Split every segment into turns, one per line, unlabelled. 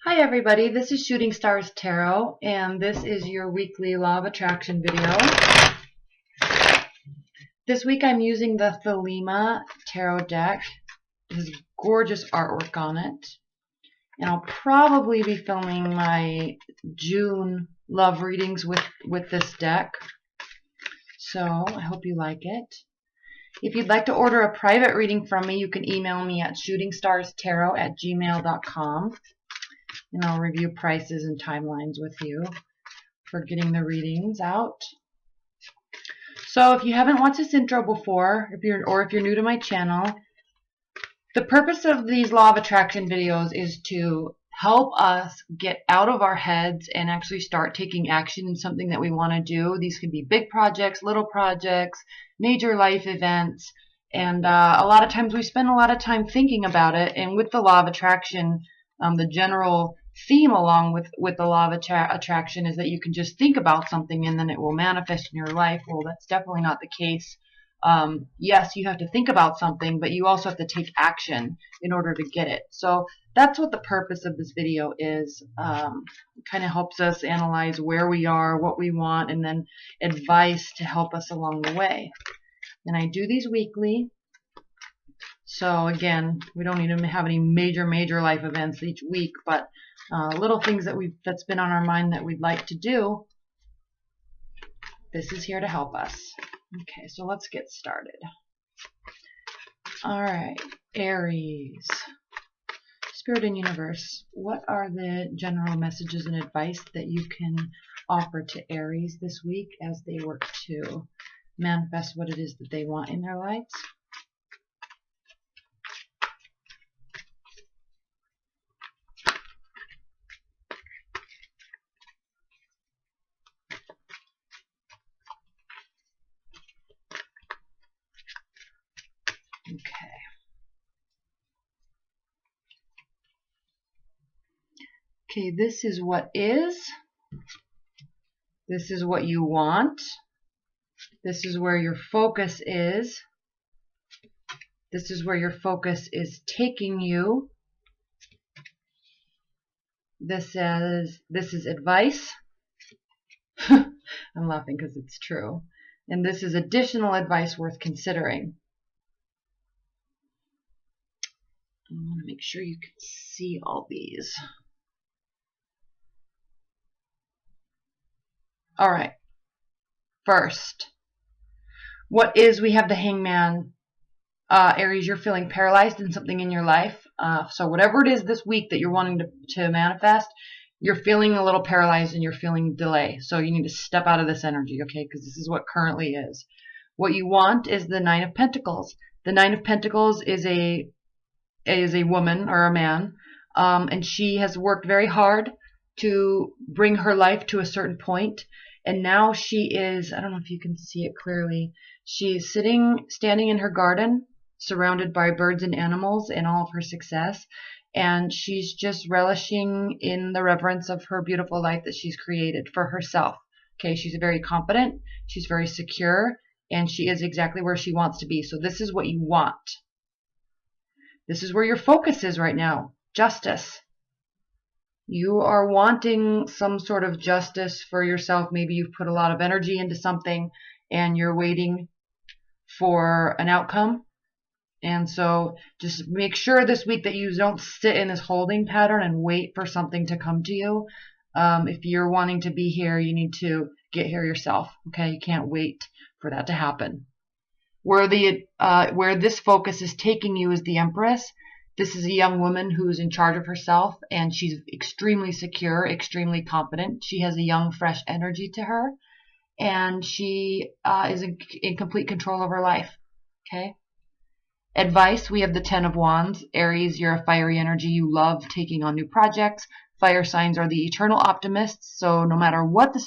Hi everybody, this is Shooting Stars Tarot, and this is your weekly Law of Attraction video. This week I'm using the Thelema Tarot Deck. It has gorgeous artwork on it. And I'll probably be filming my June love readings with this deck. So I hope you like it. If you'd like to order a private reading from me, you can email me at shootingstartarot@gmail.com. And I'll review prices and timelines with you for getting the readings out. So if you haven't watched this intro before, if you're new to my channel, the purpose of these Law of Attraction videos is to help us get out of our heads and actually start taking action in something that we want to do. These can be big projects, little projects, major life events, and a lot of times we spend a lot of time thinking about it. And with the Law of Attraction, the general theme along with the Law of Attraction is that you can just think about something and then it will manifest in your life. Well, that's definitely not the case. Yes, you have to think about something, but you also have to take action in order to get it. So that's what the purpose of this video is. It kind of helps us analyze where we are, what we want, and then advice to help us along the way. And I do these weekly. So again, we don't need to have any major life events each week, but little things that's been on our mind that we'd like to do. This is here to help us. Okay, so let's get started. All right, Aries. Spirit and Universe, what are the general messages and advice that you can offer to Aries this week as they work to manifest what it is that they want in their lives? Okay, this is what is. This is what you want. This is where your focus is. This is where your focus is taking you. This is advice. I'm laughing because it's true. And this is additional advice worth considering. I want to make sure you can see all these. All right. First, what is, we have the Hangman. Aries, you're feeling paralyzed in something in your life. So whatever it is this week that you're wanting to manifest, you're feeling a little paralyzed and you're feeling delay. So you need to step out of this energy, okay? Because this is what currently is. What you want is the Nine of Pentacles. The Nine of Pentacles is a woman or a man, and she has worked very hard to bring her life to a certain point. And now she is, I don't know if you can see it clearly, she's standing in her garden, surrounded by birds and animals and all of her success. And she's just relishing in the reverence of her beautiful life that she's created for herself. Okay, she's very confident, she's very secure, and she is exactly where she wants to be. So this is what you want. This is where your focus is right now. Justice. You are wanting some sort of justice for yourself. Maybe you've put a lot of energy into something and you're waiting for an outcome. And so just make sure this week that you don't sit in this holding pattern and wait for something to come to you. If you're wanting to be here, you need to get here yourself. Okay, you can't wait for that to happen. Where this focus is taking you is the Empress. This is a young woman who's in charge of herself, and she's extremely secure, extremely confident. She has a young, fresh energy to her, and she is in complete control of her life. Okay. Advice, we have the Ten of Wands. Aries, you're a fiery energy. You love taking on new projects. Fire signs are the eternal optimists, so no matter what the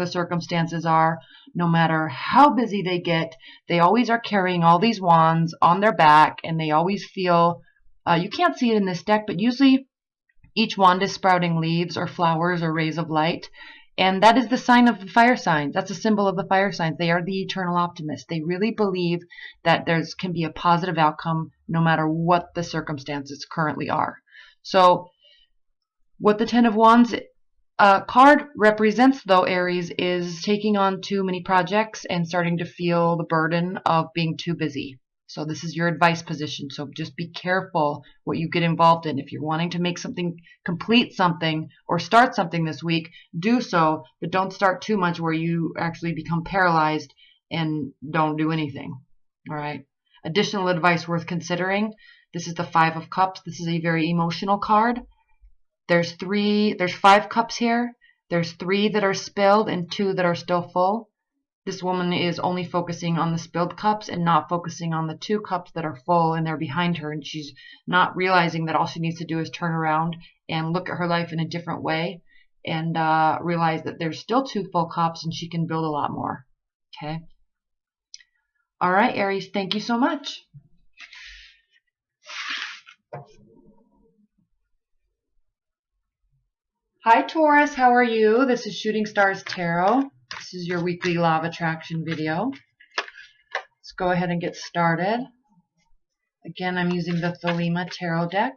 circumstances are, no matter how busy they get, they always are carrying all these wands on their back, and they always feel, you can't see it in this deck, but usually each wand is sprouting leaves or flowers or rays of light, and that is the sign of the fire signs. That's a symbol of the fire signs. They are the eternal optimists. They really believe that there can be a positive outcome no matter what the circumstances currently are. So What the Ten of Wands card represents, though, Aries, is taking on too many projects and starting to feel the burden of being too busy. So this is your advice position. So just be careful what you get involved in. If you're wanting to make something, complete something, or start something this week, do so, but don't start too much where you actually become paralyzed and don't do anything. All right. Additional advice worth considering. This is the Five of Cups. This is a very emotional card. There's 5 cups here. There's 3 that are spilled and 2 that are still full. This woman is only focusing on the spilled cups and not focusing on the 2 cups that are full and they're behind her. And she's not realizing that all she needs to do is turn around and look at her life in a different way and realize that there's still 2 full cups and she can build a lot more. Okay. All right, Aries, thank you so much. Hi, Taurus. How are you? This is Shooting Stars Tarot. This is your weekly Law of Attraction video. Let's go ahead and get started. Again, I'm using the Thelema Tarot Deck.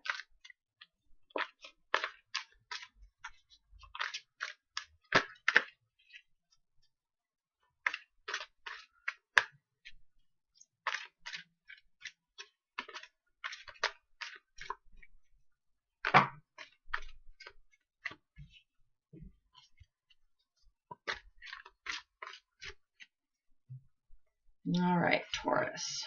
All right, Taurus.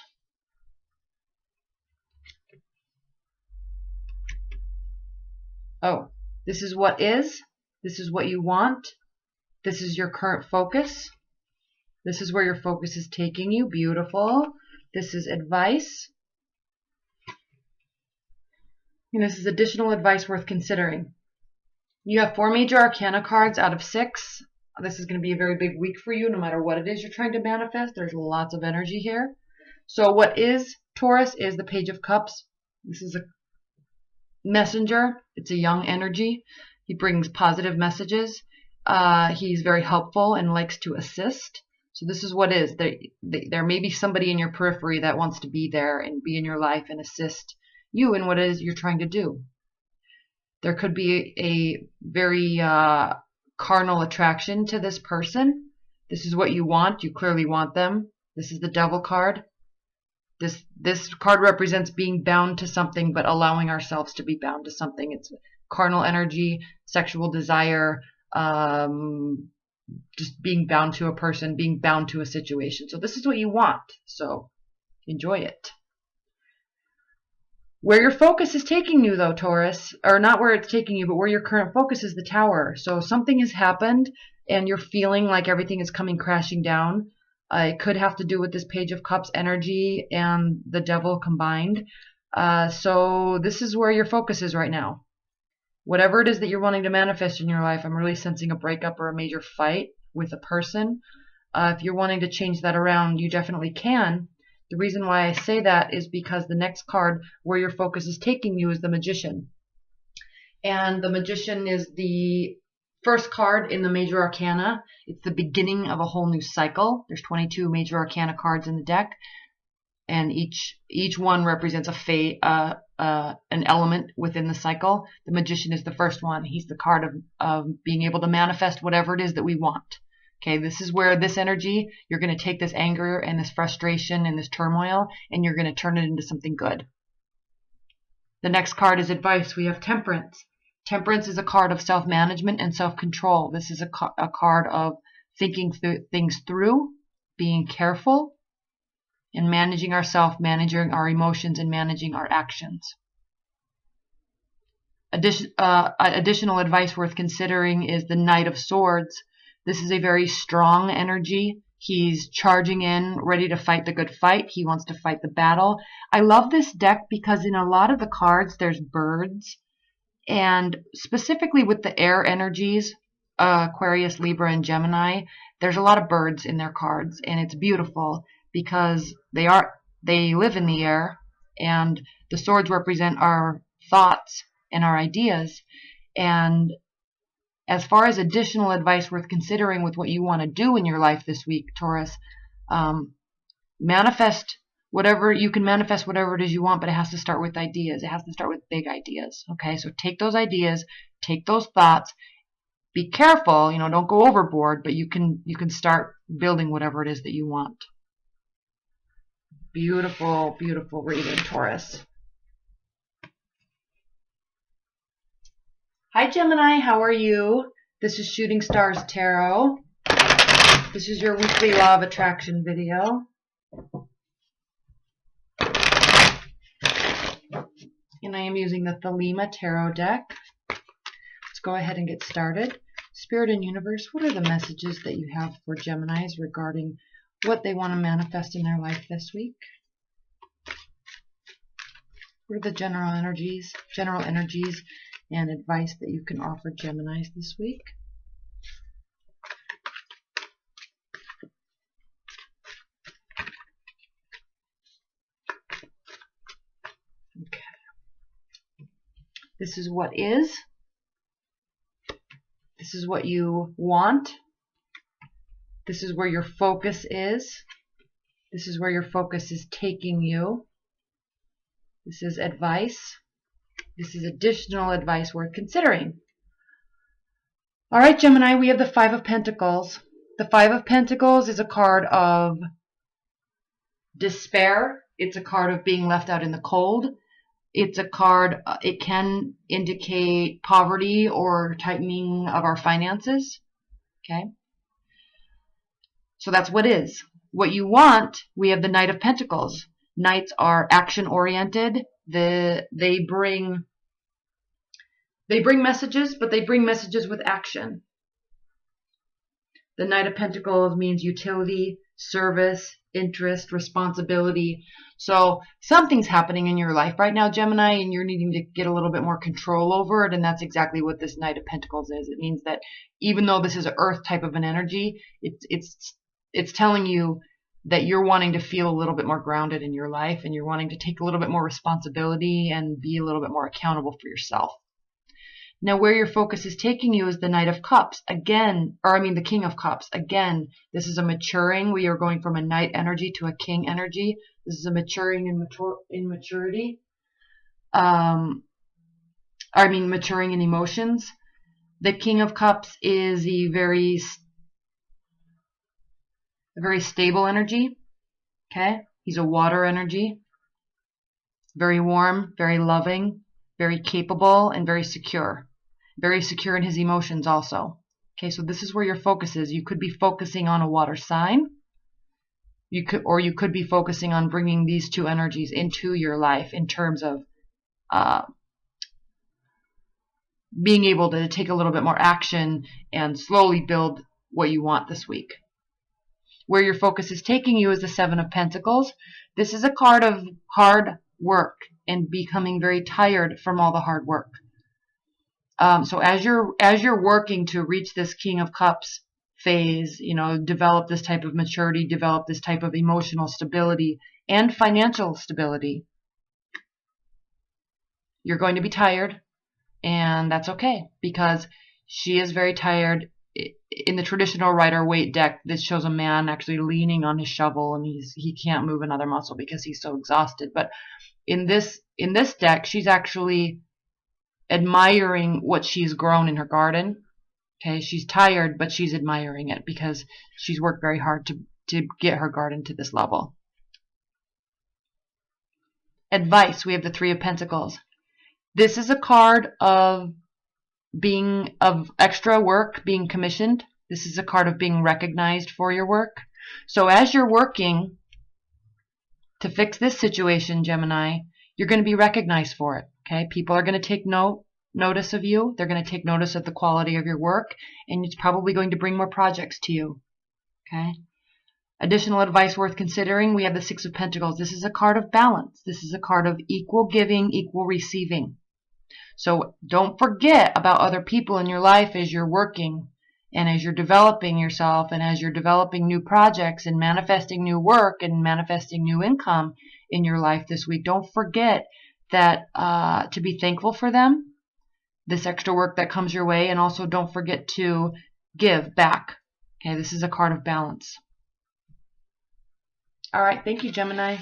Oh, this is what is. This is what you want. This is your current focus. This is where your focus is taking you. Beautiful. This is advice. And this is additional advice worth considering. You have 4 major arcana cards out of 6. This is going to be a very big week for you, no matter what it is you're trying to manifest. There's lots of energy here. So what is Taurus is the Page of Cups. This is a messenger. It's a young energy. He brings positive messages. He's very helpful and likes to assist. So this is what is. There may be somebody in your periphery that wants to be there and be in your life and assist you in what it is you're trying to do. There could be a very carnal attraction to this person. This is what you want. You clearly want them. This is the Devil card. This card represents being bound to something, but allowing ourselves to be bound to something. It's carnal energy, sexual desire, just being bound to a person, being bound to a situation. So this is what you want. So enjoy it. Where your focus is taking you, though, Taurus, or not where it's taking you, but where your current focus is the Tower. So something has happened and you're feeling like everything is coming crashing down. It could have to do with this Page of Cups energy and the Devil combined. So this is where your focus is right now. Whatever it is that you're wanting to manifest in your life, I'm really sensing a breakup or a major fight with a person. If you're wanting to change that around, you definitely can. The reason why I say that is because the next card where your focus is taking you is the Magician. And the Magician is the first card in the major arcana. It's the beginning of a whole new cycle. There's 22 major arcana cards in the deck, and each one represents an element within the cycle. The Magician is the first one. He's the card of being able to manifest whatever it is that we want. Okay, this is where this energy, you're going to take this anger and this frustration and this turmoil, and you're going to turn it into something good. The next card is advice. We have Temperance. Temperance is a card of self-management and self-control. This is a card of thinking things through, being careful, and managing ourselves, managing our emotions, and managing our actions. Additional advice worth considering is the Knight of Swords. This is a very strong energy. He's charging in, ready to fight the good fight. He wants to fight the battle. I love this deck because in a lot of the cards, there's birds. And specifically with the air energies, Aquarius, Libra, and Gemini, there's a lot of birds in their cards. And it's beautiful because they live in the air. And the swords represent our thoughts and our ideas. And as far as additional advice worth considering with what you want to do in your life this week, Taurus, manifest whatever you can manifest, whatever it is you want, but it has to start with ideas. It has to start with big ideas. Okay, so take those ideas, take those thoughts. Be careful, you know, don't go overboard, but you can start building whatever it is that you want. Beautiful, beautiful reading, Taurus. Hi, Gemini. How are you? This is Shooting Stars Tarot. This is your weekly Law of Attraction video. And I am using the Thelema Tarot Deck. Let's go ahead and get started. Spirit and Universe, what are the messages that you have for Geminis regarding what they want to manifest in their life this week? What are the general energies and advice that you can offer Geminis this week? Okay. This is what is. This is what you want. This is where your focus is. This is where your focus is taking you. This is advice. This is additional advice worth considering. All right, Gemini, we have the Five of Pentacles. The Five of Pentacles is a card of despair. It's a card of being left out in the cold. It's a card, it can indicate poverty or tightening of our finances. Okay? So that's what is. What you want, we have the Knight of Pentacles. Knights are action-oriented. They bring messages, but they bring messages with action. The Knight of Pentacles means utility, service, interest, responsibility. So something's happening in your life right now, Gemini, and you're needing to get a little bit more control over it, and that's exactly what this Knight of Pentacles is. It means that even though this is an earth type of an energy, it's telling you that you're wanting to feel a little bit more grounded in your life, and you're wanting to take a little bit more responsibility and be a little bit more accountable for yourself. Now, where your focus is taking you is the Knight of Cups. Again, the King of Cups. Again, this is a maturing. We are going from a Knight energy to a King energy. This is a maturing in maturity. Maturing in emotions. The King of Cups is a very stable energy. Okay? He's a water energy. Very warm, very loving, very capable, and very secure. Very secure in his emotions also. Okay, so this is where your focus is. You could be focusing on a water sign. You could be focusing on bringing these two energies into your life in terms of being able to take a little bit more action and slowly build what you want this week. Where your focus is taking you is the Seven of Pentacles. This is a card of hard work and becoming very tired from all the hard work. So as you're working to reach this King of Cups phase, develop this type of maturity, develop this type of emotional stability and financial stability, you're going to be tired, and that's okay, because she is very tired. In the traditional Rider-Waite deck, this shows a man actually leaning on his shovel, and he can't move another muscle because he's so exhausted. But in this deck, she's actually admiring what she's grown in her garden. Okay, she's tired, but she's admiring it because she's worked very hard to get her garden to this level. Advice, we have the Three of Pentacles. This is a card of extra work, being commissioned. This is a card of being recognized for your work. So as you're working to fix this situation, Gemini, you're going to be recognized for it. Okay, people are going to take notice of you. They're going to take notice of the quality of your work, and it's probably going to bring more projects to you. Okay. Additional advice worth considering, we have the Six of Pentacles. This is a card of balance. This is a card of equal giving, equal receiving. So don't forget about other people in your life as you're working and as you're developing yourself and as you're developing new projects and manifesting new work and manifesting new income in your life this week. Don't forget that to be thankful for them, this extra work that comes your way, and also don't forget to give back. Okay, this is a card of balance. All right, thank you, Gemini.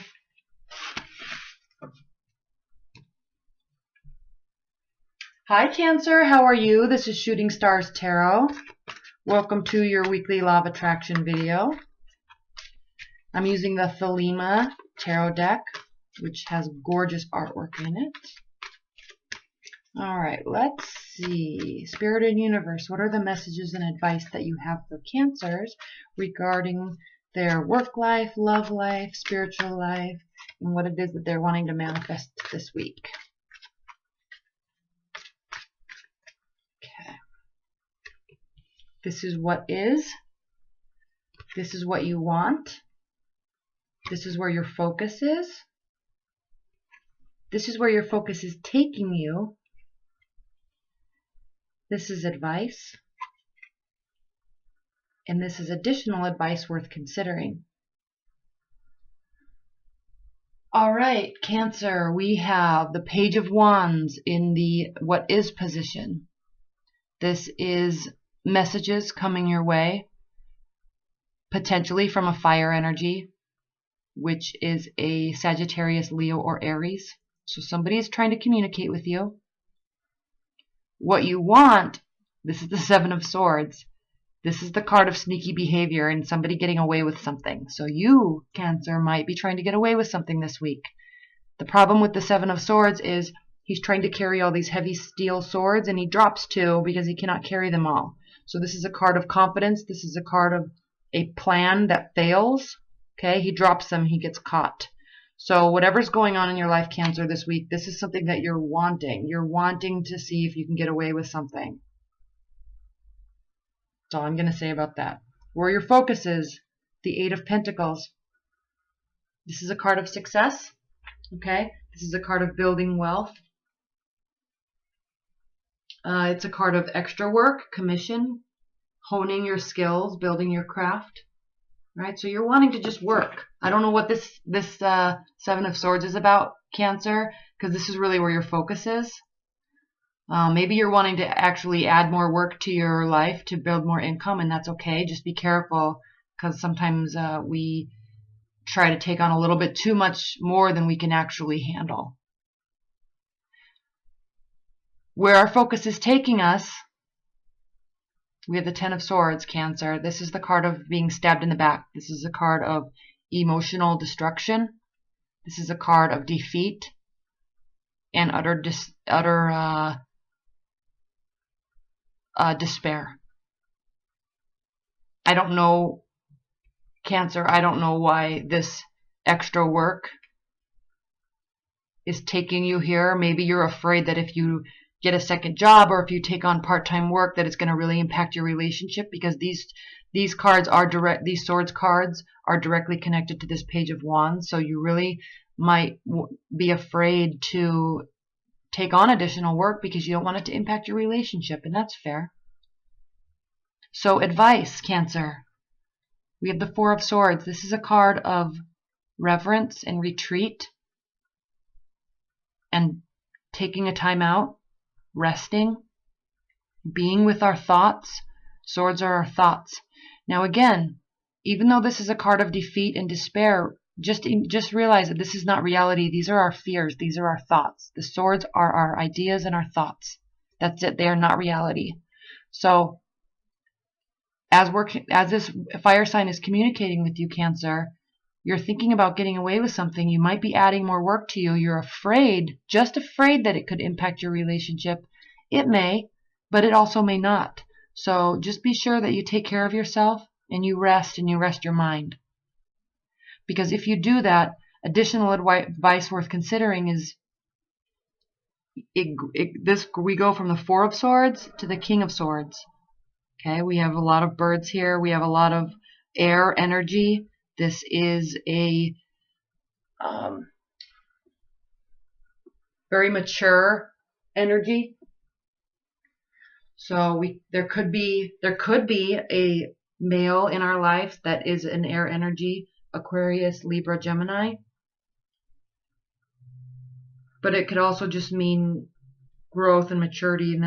Hi Cancer, how are you? This is Shooting Stars Tarot. Welcome to your weekly Law of Attraction video. I'm using the Thelema Tarot Deck, which has gorgeous artwork in it. Alright, let's see. Spirit and Universe, what are the messages and advice that you have for Cancers regarding their work life, love life, spiritual life, and what it is that they're wanting to manifest this week? This is what is. This is what you want. This is where your focus is. This is where your focus is taking you. This is advice. And this is additional advice worth considering. All right, Cancer, we have the Page of Wands in the what is position. This is messages coming your way, potentially from a fire energy, which is a Sagittarius, Leo, or Aries. So somebody is trying to communicate with you. What you want, this is the Seven of Swords. This is the card of sneaky behavior and somebody getting away with something. So you, Cancer, might be trying to get away with something this week. The problem with the Seven of Swords is he's trying to carry all these heavy steel swords and he drops two because he cannot carry them all. So this is a card of confidence. This is a card of a plan that fails. Okay, he drops them, he gets caught. So whatever's going on in your life, Cancer, this week, this is something that you're wanting. You're wanting to see if you can get away with something. That's all I'm going to say about that. Where your focus is, the Eight of Pentacles. This is a card of success. Okay, this is a card of building wealth. It's a card of extra work, commission, honing your skills, building your craft. Right, so you're wanting to just work. I don't know what this Seven of Swords is about, Cancer, because this is really where your focus is. Maybe you're wanting to actually add more work to your life to build more income, and that's okay. Just be careful, because sometimes we try to take on a little bit too much more than we can actually handle. Where our focus is taking us, we have the Ten of Swords, Cancer. This is the card of being stabbed in the back. This is a card of emotional destruction. This is a card of defeat and utter despair. I don't know, Cancer, I don't know why this extra work is taking you here. Maybe you're afraid that if you get a second job or if you take on part-time work that it's going to really impact your relationship, because these cards are these swords cards are directly connected to this Page of Wands. So you really might be afraid to take on additional work because you don't want it to impact your relationship, and that's fair. So advice, Cancer. We have the Four of Swords. This is a card of reverence and retreat and taking a time out, resting, being with our thoughts. Swords are our thoughts. Now again, even though this is a card of defeat and despair, just realize that this is not reality. These are our fears. These are our thoughts. The swords are our ideas and our thoughts. That's it. They are not reality. So as this fire sign is communicating with you, Cancer, you're thinking about getting away with something. You might be adding more work to you. You're afraid, just afraid that it could impact your relationship. It may, but it also may not. So just be sure that you take care of yourself and you rest your mind. Because if you do that, additional advice worth considering is we go from the Four of Swords to the King of Swords. Okay, we have a lot of birds here. We have a lot of air energy. This is a very mature energy. So there could be a male in our life that is an air energy, Aquarius, Libra, Gemini. But it could also just mean growth and maturity in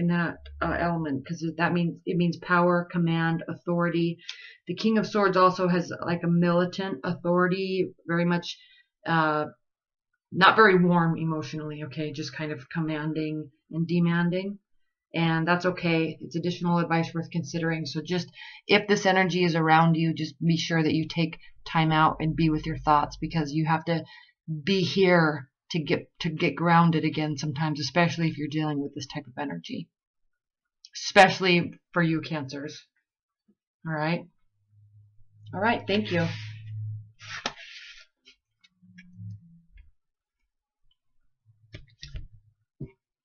that element, because it means power, command, authority. The King of Swords also has like a militant authority, very much not very warm emotionally, okay? Just kind of commanding and demanding. And that's okay. It's additional advice worth considering. So just if this energy is around you, just be sure that you take time out and be with your thoughts, because you have to be here to get grounded again sometimes, especially if you're dealing with this type of energy. Especially for you Cancers. All right. All right. Thank you.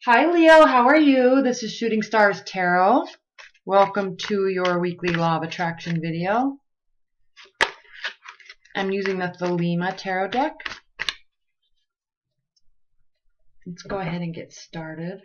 Hi Leo, how are you? This is Shooting Stars Tarot. Welcome to your weekly Law of Attraction video. I'm using the Thelema Tarot Deck. Let's go ahead and get started.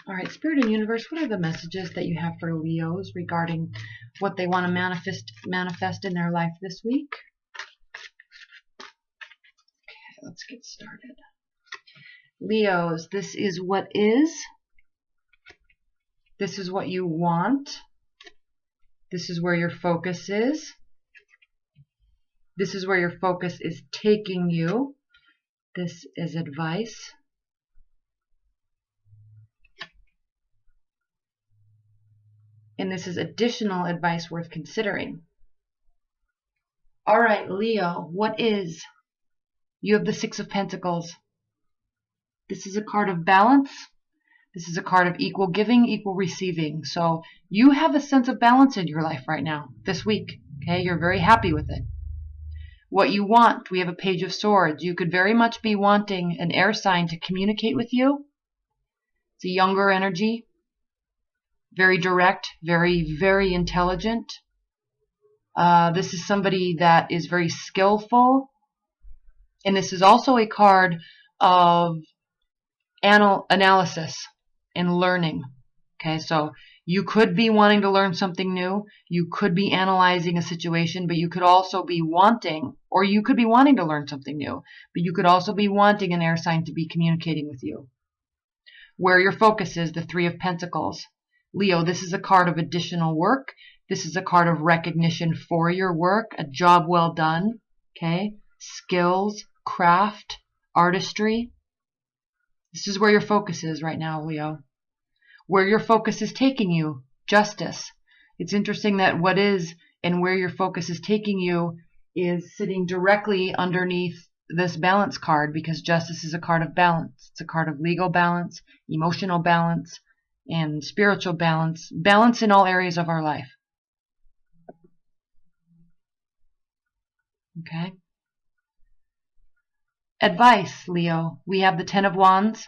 All right, Spirit and Universe, what are the messages that you have for Leos regarding what they want to manifest in their life this week? Okay, let's get started. Leos, this is what is. This is what you want. This is where your focus is. This is where your focus is taking you. This is advice. And this is additional advice worth considering. All right, Leo, what is? You have the Six of Pentacles. This is a card of balance. This is a card of equal giving, equal receiving. So you have a sense of balance in your life right now, this week. Okay, you're very happy with it. What you want, we have a Page of Swords. You could very much be wanting an air sign to communicate with you. It's a younger energy. Very direct, very, very intelligent. This is somebody that is very skillful. And this is also a card of analysis and learning. Okay, so you could be wanting to learn something new. You could be analyzing a situation, but you could also be wanting, or you could be wanting to learn something new, but you could also be wanting an air sign to be communicating with you. Where your focus is, the Three of Pentacles. Leo, this is a card of additional work. This is a card of recognition for your work, a job well done, okay? Skills, craft, artistry. This is where your focus is right now, Leo. Where your focus is taking you, justice. It's interesting that what is and where your focus is taking you is sitting directly underneath this balance card, because justice is a card of balance. It's a card of legal balance, emotional balance, and spiritual balance, balance in all areas of our life. Okay. Advice, Leo. We have the Ten of Wands.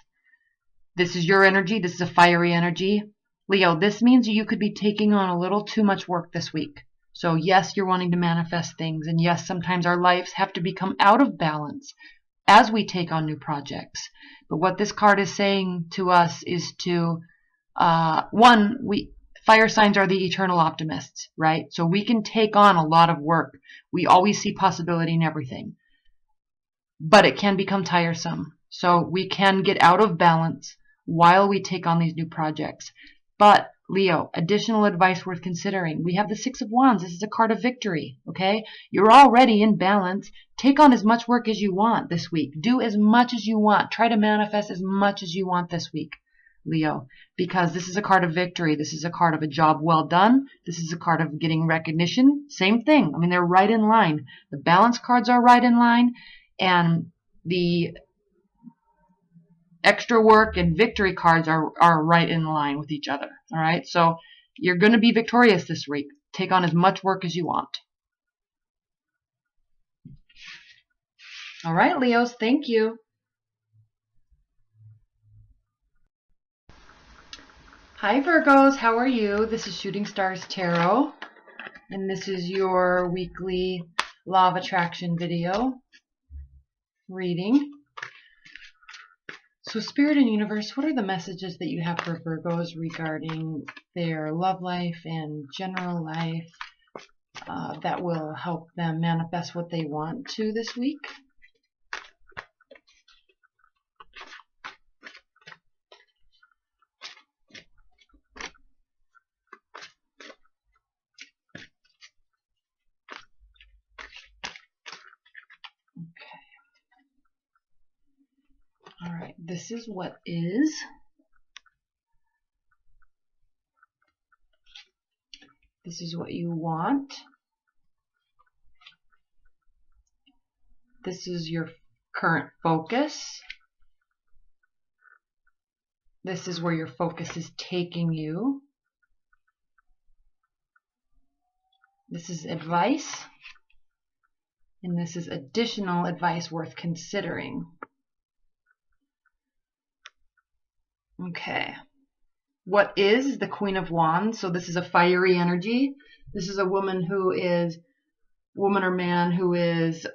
This is your energy. This is a fiery energy. Leo, this means you could be taking on a little too much work this week. So yes, you're wanting to manifest things. And yes, sometimes our lives have to become out of balance as we take on new projects. But what this card is saying to us is to fire signs are the eternal optimists, right? So we can take on a lot of work. We always see possibility in everything, but it can become tiresome. So we can get out of balance while we take on these new projects. But Leo, additional advice worth considering. We have the Six of Wands. This is a card of victory, okay? You're already in balance. Take on as much work as you want this week. Do as much as you want. Try to manifest as much as you want this week, Leo, because this is a card of victory. This is a card of a job well done. This is a card of getting recognition. Same thing. I mean, they're right in line. The balance cards are right in line, and the extra work and victory cards are right in line with each other. All right, so you're going to be victorious this week. Take on as much work as you want. All right, Leos, thank you. Hi, Virgos, how are you? This is Shooting Stars Tarot, and this is your weekly Law of Attraction video reading. So Spirit and Universe, what are the messages that you have for Virgos regarding their love life and general life that will help them manifest what they want to this week? This is what is. This is what you want. This is your current focus. This is where your focus is taking you. This is advice. And this is additional advice worth considering. Okay. What is the Queen of Wands? So this is a fiery energy. This is a woman or man who is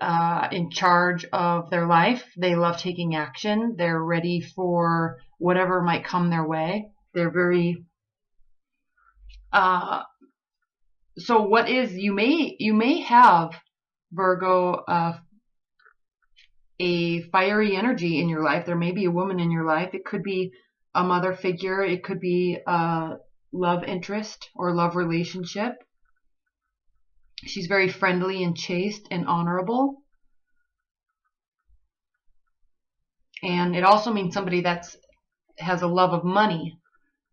in charge of their life. They love taking action. They're ready for whatever might come their way. They're very so what is, you may have, Virgo, a fiery energy in your life. There may be a woman in your life. It could be a mother figure. It could be a love interest or love relationship. She's very friendly and chaste and honorable. And it also means somebody has a love of money.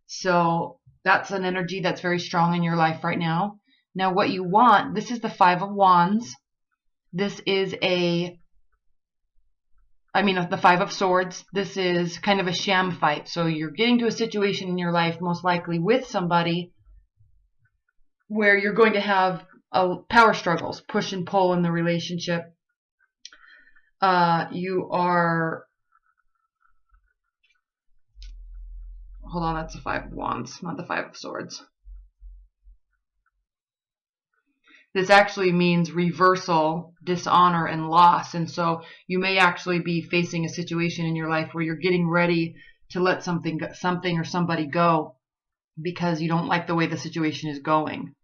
So that's an energy that's very strong in your life right now. Now what you want, this is the Five of Wands. This is the Five of Swords. This is kind of a sham fight. So you're getting to a situation in your life, most likely with somebody, where you're going to have power struggles, push and pull in the relationship. You are, hold on, that's the Five of Wands, not the Five of Swords. This actually means reversal, dishonor, and loss. And so you may actually be facing a situation in your life where you're getting ready to let something or somebody go because you don't like the way the situation is going.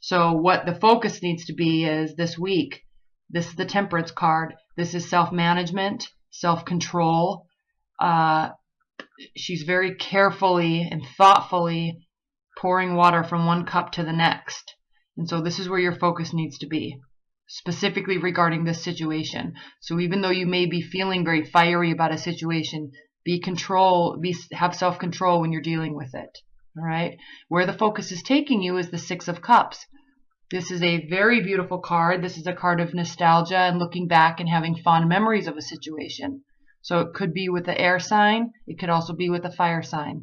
So what the focus needs to be is this week. This is the Temperance card. This is self-management, self-control. She's very carefully and thoughtfully pouring water from one cup to the next. And so this is where your focus needs to be, specifically regarding this situation. So even though you may be feeling very fiery about a situation, have self-control when you're dealing with it. All right. Where the focus is taking you is the Six of Cups. This is a very beautiful card. This is a card of nostalgia and looking back and having fond memories of a situation. So it could be with the air sign. It could also be with a fire sign.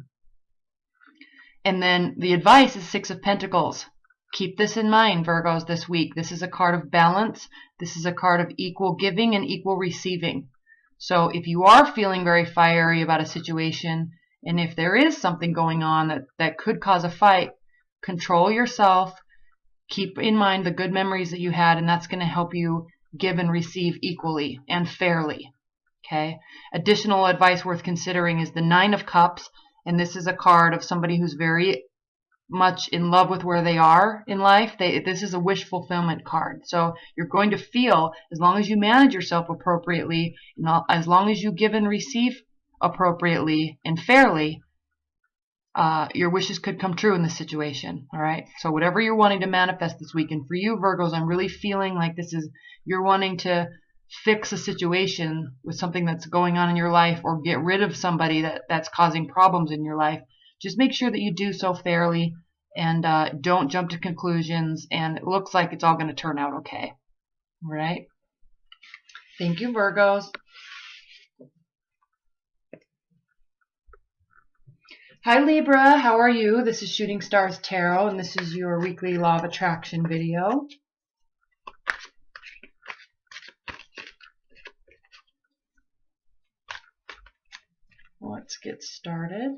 And then the advice is Six of Pentacles. Keep this in mind, Virgos, this week. This is a card of balance. This is a card of equal giving and equal receiving. So if you are feeling very fiery about a situation, and if there is something going on that could cause a fight, control yourself. Keep in mind the good memories that you had, and that's going to help you give and receive equally and fairly. Okay. Additional advice worth considering is the Nine of Cups, and this is a card of somebody who's very much in love with where they are in life. This is a wish fulfillment card. So you're going to feel, as long as you manage yourself appropriately, as long as you give and receive appropriately and fairly, your wishes could come true in this situation. All right. So whatever you're wanting to manifest this week, and for you Virgos, I'm really feeling like you're wanting to fix a situation with something that's going on in your life, or get rid of somebody that's causing problems in your life. Just make sure that you do so fairly, and don't jump to conclusions, and it looks like it's all going to turn out okay. All right. Thank you, Virgos. Hi, Libra. How are you? This is Shooting Stars Tarot, and this is your weekly Law of Attraction video. Let's get started.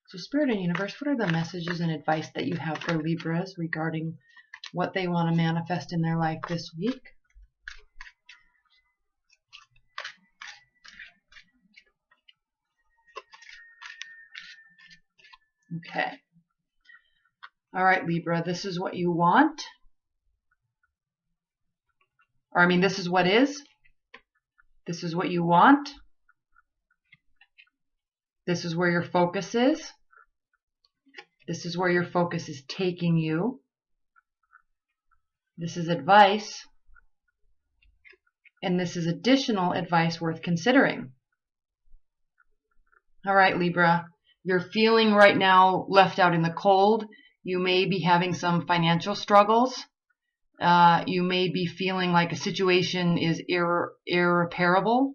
So Spirit and Universe, what are the messages and advice that you have for Libras regarding what they want to manifest in their life this week? Okay. All right, Libra, this is what you want. This is what is. This is what you want. This is where your focus is. This is where your focus is taking you. This is advice. And this is additional advice worth considering. All right, Libra, you're feeling right now left out in the cold. You may be having some financial struggles. You may be feeling like a situation is irreparable.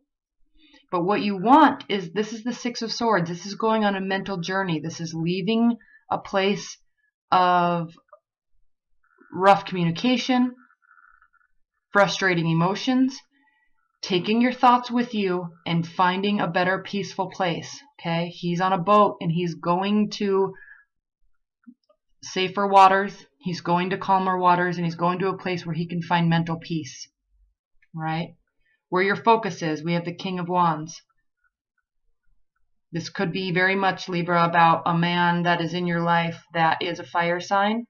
But what you want is, this is the Six of Swords. This is going on a mental journey. This is leaving a place of rough communication, frustrating emotions, taking your thoughts with you and finding a better peaceful place. Okay? He's on a boat and he's going to safer waters. He's going to calmer waters, and he's going to a place where he can find mental peace. Right? Where your focus is, we have the King of Wands. This could be very much, Libra, about a man that is in your life that is a fire sign.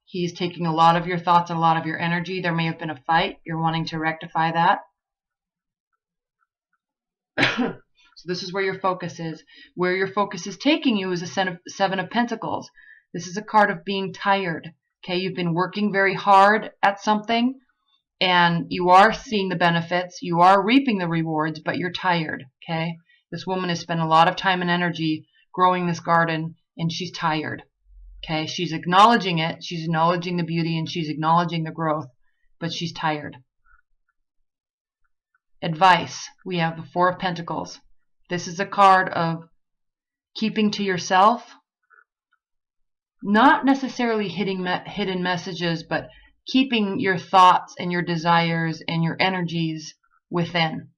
He's taking a lot of your thoughts and a lot of your energy. There may have been a fight. You're wanting to rectify that. So this is where your focus is. Where your focus is taking you is a Seven of Pentacles. This is a card of being tired. Okay, you've been working very hard at something, and you are seeing the benefits. You are reaping the rewards, but you're tired. Okay, this woman has spent a lot of time and energy growing this garden, and she's tired. Okay, she's acknowledging it. She's acknowledging the beauty, and she's acknowledging the growth, but she's tired. Advice. We have the Four of Pentacles. This is a card of keeping to yourself. Not necessarily hidden messages, but keeping your thoughts and your desires and your energies within.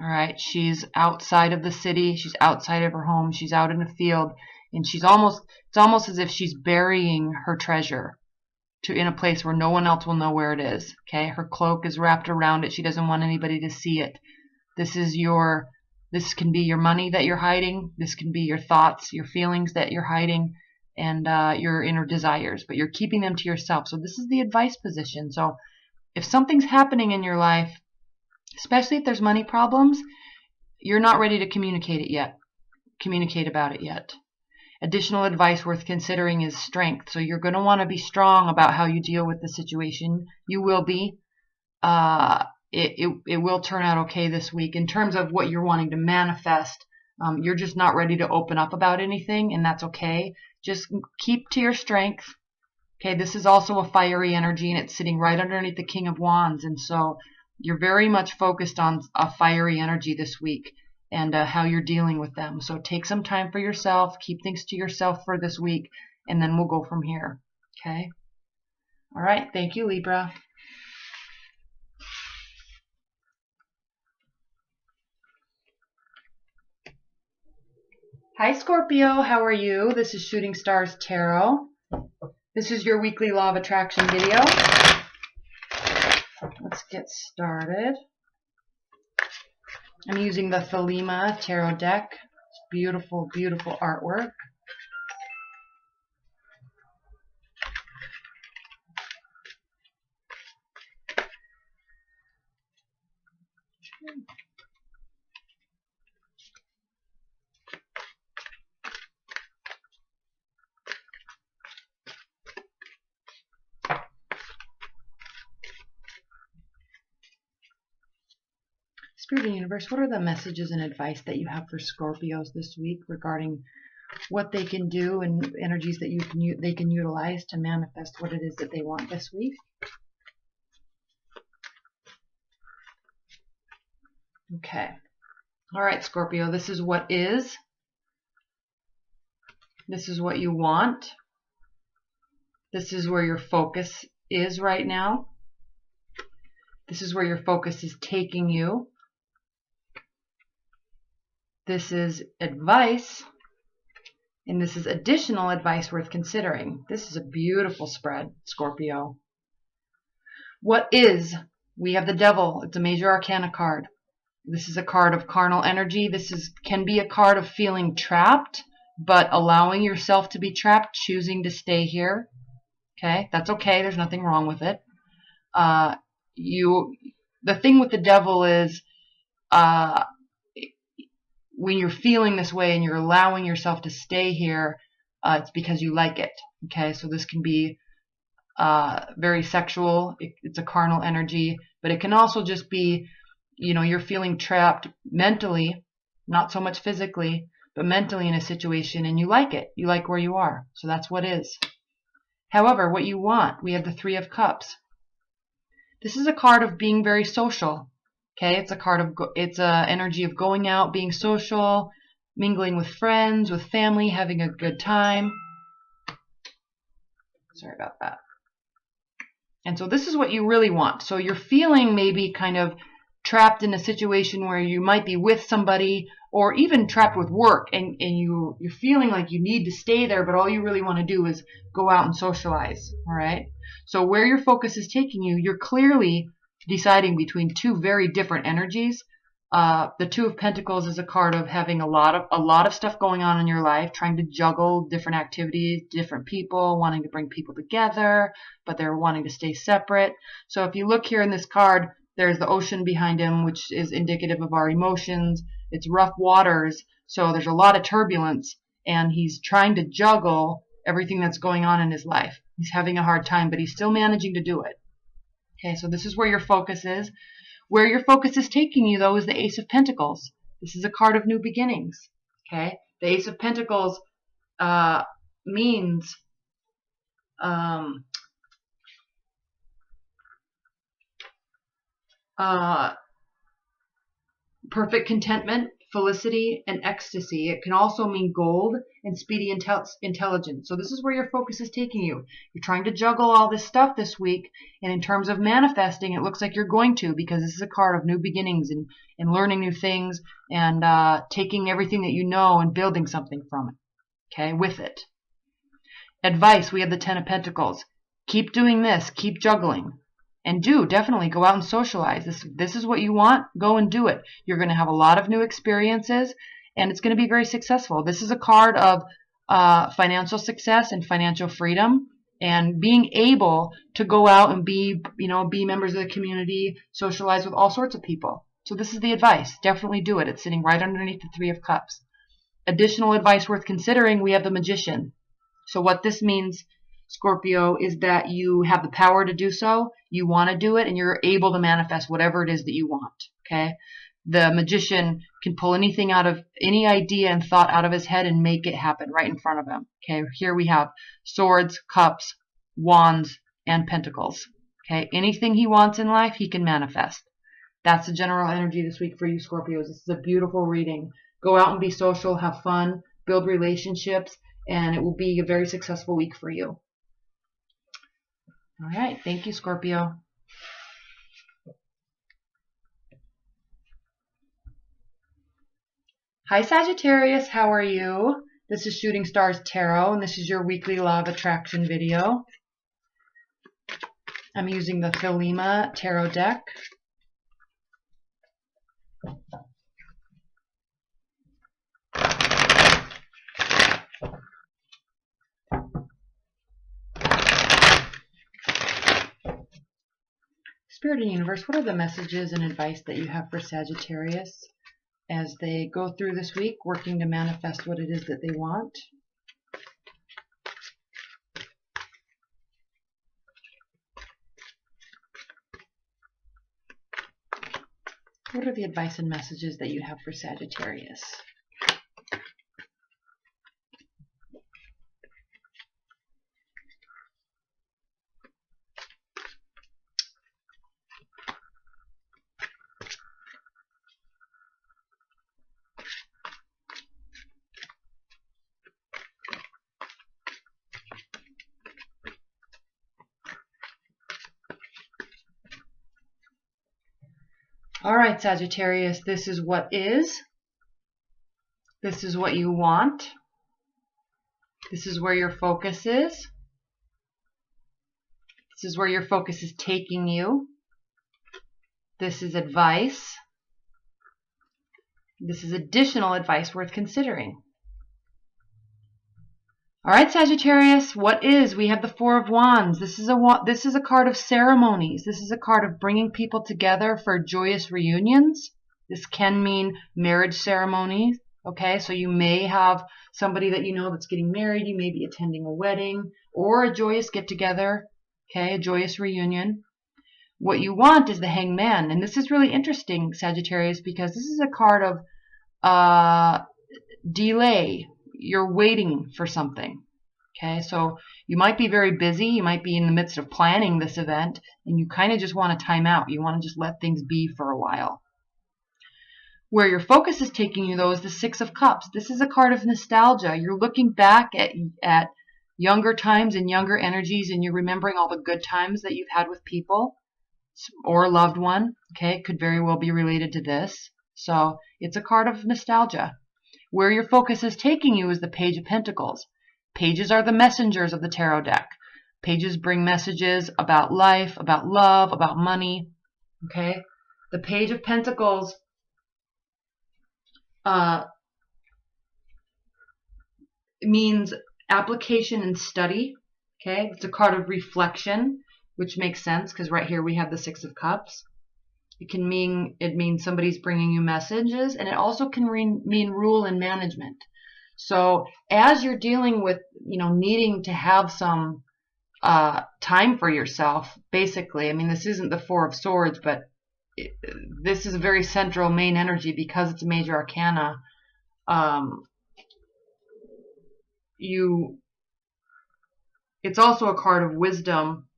All right, she's outside of the city. She's outside of her home. She's out in the field, and it's almost as if she's burying her treasure in a place where no one else will know where it is. Okay, her cloak is wrapped around it. She doesn't want anybody to see it. This can be your money that you're hiding. This can be your thoughts, your feelings that you're hiding, and your inner desires, but you're keeping them to yourself. So this is the advice position. So if something's happening in your life, especially if there's money problems, you're not ready to communicate about it yet. Additional advice worth considering is strength. So you're going to want to be strong about how you deal with the situation. You will be. It will turn out okay this week. In terms of what you're wanting to manifest, you're just not ready to open up about anything, and that's okay. Just keep to your strength. Okay, this is also a fiery energy, and it's sitting right underneath the King of Wands, and so you're very much focused on a fiery energy this week and how you're dealing with them. So take some time for yourself, keep things to yourself for this week, and then we'll go from here. Okay? All right, thank you, Libra. Hi, Scorpio. How are you? This is Shooting Stars Tarot. This is your weekly Law of Attraction video. Let's get started. I'm using the Thelema Tarot Deck. It's beautiful, beautiful artwork. Spirit and Universe, what are the messages and advice that you have for Scorpios this week regarding what they can do and energies that they can utilize to manifest what it is that they want this week? Okay. All right, Scorpio, this is what is. This is what you want. This is where your focus is right now. This is where your focus is taking you. This is advice, and this is additional advice worth considering. This is a beautiful spread, Scorpio. What is? We have the Devil. It's a major arcana card. This is a card of carnal energy. This can be a card of feeling trapped, but allowing yourself to be trapped, choosing to stay here. Okay, that's okay. There's nothing wrong with it. The thing with the Devil is, when you're feeling this way and you're allowing yourself to stay here, it's because you like it. Okay, so this can be very sexual. It's a carnal energy, but it can also just be, you're feeling trapped mentally, not so much physically, but mentally in a situation, and you like it. You like where you are. So that's what is. However, what you want, we have the Three of Cups. This is a card of being very social. Okay, it's a card of, it's a energy of going out, being social, mingling with friends, with family, having a good time. Sorry about that. And so this is what you really want. So you're feeling maybe kind of trapped in a situation where you might be with somebody, or even trapped with work, and you're feeling like you need to stay there, but all you really want to do is go out and socialize. All right. So where your focus is taking you, you're clearly deciding between two very different energies. The Two of Pentacles is a card of having a lot of stuff going on in your life, trying to juggle different activities, different people, wanting to bring people together, but they're wanting to stay separate. So if you look here in this card, there's the ocean behind him, which is indicative of our emotions. It's rough waters, so there's a lot of turbulence, and he's trying to juggle everything that's going on in his life. He's having a hard time, but he's still managing to do it. Okay, so this is where your focus is. Where your focus is taking you, though, is the Ace of Pentacles. This is a card of new beginnings. Okay, the Ace of Pentacles means perfect contentment, felicity, and ecstasy. It can also mean gold and speedy intelligence. So this is where your focus is taking you. You're trying to juggle all this stuff this week, and in terms of manifesting, it looks like you're going to, because this is a card of new beginnings and learning new things, and taking everything that you know and building something from it. Okay, with it. Advice, we have the Ten of Pentacles. Keep doing this. Keep juggling. And definitely go out and socialize. This is what you want. Go and do it. You're going to have a lot of new experiences, and it's going to be very successful. This is a card of financial success and financial freedom, and being able to go out and be members of the community, socialize with all sorts of people. So this is the advice. Definitely do it. It's sitting right underneath the Three of Cups. Additional advice worth considering, we have the Magician. So what this means, Scorpio, is that you have the power to do so, you want to do it, and you're able to manifest whatever it is that you want. Okay, the Magician can pull anything out of any idea and thought out of his head and make it happen right in front of him. Okay, here we have Swords, Cups, Wands, and Pentacles. Okay, anything he wants in life, he can manifest. That's the general energy this week for you, Scorpios. This is a beautiful reading. Go out and be social, have fun, build relationships, and it will be a very successful week for you. All right. Thank you, Scorpio. Hi, Sagittarius. How are you? This is Shooting Stars Tarot, and this is your weekly Law of Attraction video. I'm using the Thelema Tarot Deck. Spirit and Universe, what are the messages and advice that you have for Sagittarius as they go through this week working to manifest what it is that they want? What are the advice and messages that you have for Sagittarius? All right, Sagittarius, this is what is. This is what you want. This is where your focus is. This is where your focus is taking you. This is advice. This is additional advice worth considering. All right, Sagittarius, what is? We have the Four of Wands. This is a card of ceremonies. This is a card of bringing people together for joyous reunions. This can mean marriage ceremonies Okay, so you may have somebody that you know that's getting married. You may be attending a wedding or a joyous get-together, okay, a joyous reunion. What you want is the Hangman. And this is really interesting, Sagittarius, because this is a card of delay. You're waiting for something. Okay, so you might be very busy. You might be in the midst of planning this event, and you kind of just want to time out. You want to just let things be for a while. Where your focus is taking you, though, is the Six of Cups. This is a card of nostalgia. You're looking back at younger times and younger energies, and you're remembering all the good times that you've had with people or a loved one. Okay, it could very well be related to this. So it's a card of nostalgia. Where your focus is taking you is the Page of Pentacles. Pages are the messengers of the tarot deck. Pages bring messages about life, about love, about money. Okay, the Page of Pentacles means application and study. Okay, it's a card of reflection, which makes sense because right here we have the Six of Cups. It means somebody's bringing you messages, and it also can mean rule and management. So as you're dealing with, needing to have some time for yourself, basically, I mean, this isn't the Four of Swords, but this is a very central main energy because it's a major arcana. It's also a card of wisdom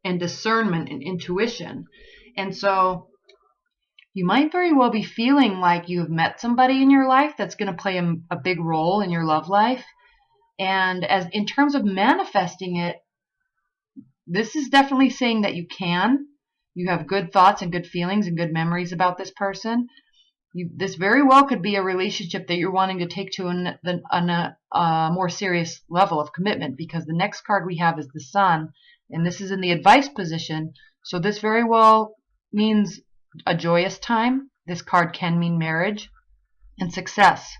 and discernment and intuition. And so you might very well be feeling like you've met somebody in your life that's going to play a big role in your love life. And as in terms of manifesting it, this is definitely saying that you can. You have good thoughts and good feelings and good memories about this person. This very well could be a relationship that you're wanting to take to a more serious level of commitment, because the next card we have is the Sun, and this is in the advice position. So this very well means a joyous time. This card can mean marriage and success.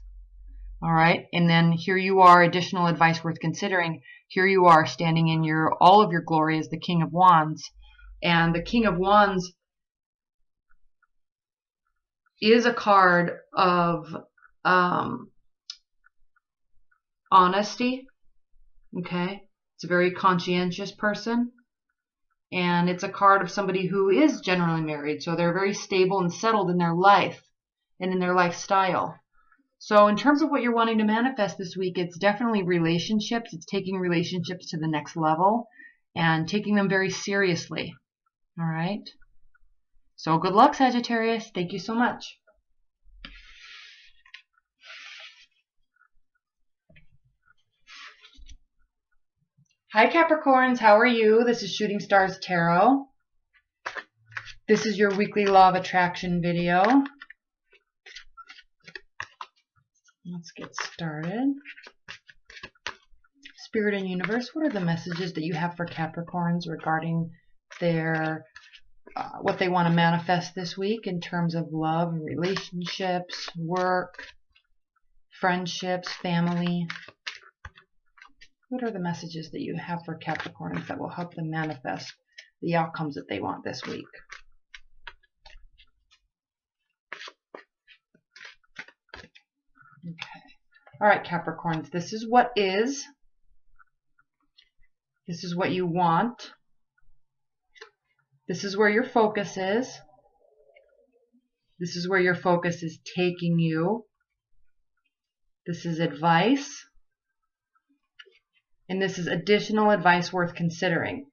All right, and then here you are, additional advice worth considering. Here you are standing in all of your glory as the King of Wands, and the King of Wands is a card of honesty. Okay, it's a very conscientious person, and it's a card of somebody who is generally married, so they're very stable and settled in their life and in their lifestyle. So in terms of what you're wanting to manifest this week, it's definitely relationships. It's taking relationships to the next level and taking them very seriously. All right. So good luck, Sagittarius. Thank you so much. Hi, Capricorns. How are you? This is Shooting Stars Tarot. This is your weekly Law of Attraction video. Let's get started. Spirit and Universe, what are the messages that you have for Capricorns regarding their what they want to manifest this week in terms of love, relationships, work, friendships, family? What are the messages that you have for Capricorns that will help them manifest the outcomes that they want this week? Okay. All right, Capricorns, this is what is. This is what you want. This is where your focus is. This is where your focus is taking you. This is advice. And this is additional advice worth considering.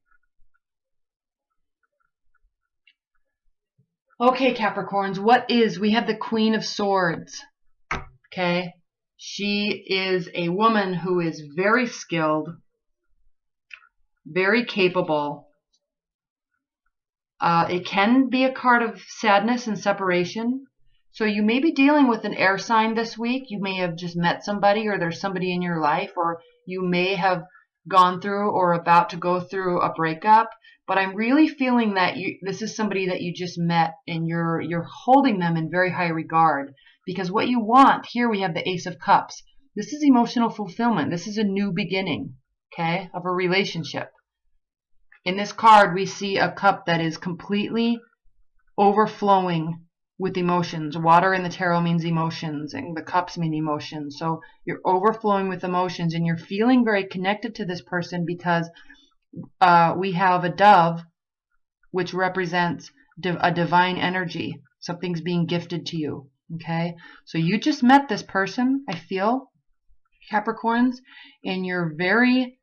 Okay, Capricorns, what is? We have the Queen of Swords. Okay? She is a woman who is very skilled, very capable. It can be a card of sadness and separation. So you may be dealing with an air sign this week. You may have just met somebody, or there's somebody in your life, or you may have gone through or about to go through a breakup. But I'm really feeling that this is somebody that you just met, and you're holding them in very high regard. Because what you want, here we have the Ace of Cups. This is emotional fulfillment. This is a new beginning, okay, of a relationship. In this card, we see a cup that is completely overflowing with emotions. Water in the tarot means emotions, and the cups mean emotions. So you're overflowing with emotions, and you're feeling very connected to this person because we have a dove, which represents a divine energy. Something's being gifted to you. Okay, so you just met this person, I feel, Capricorns, and you're very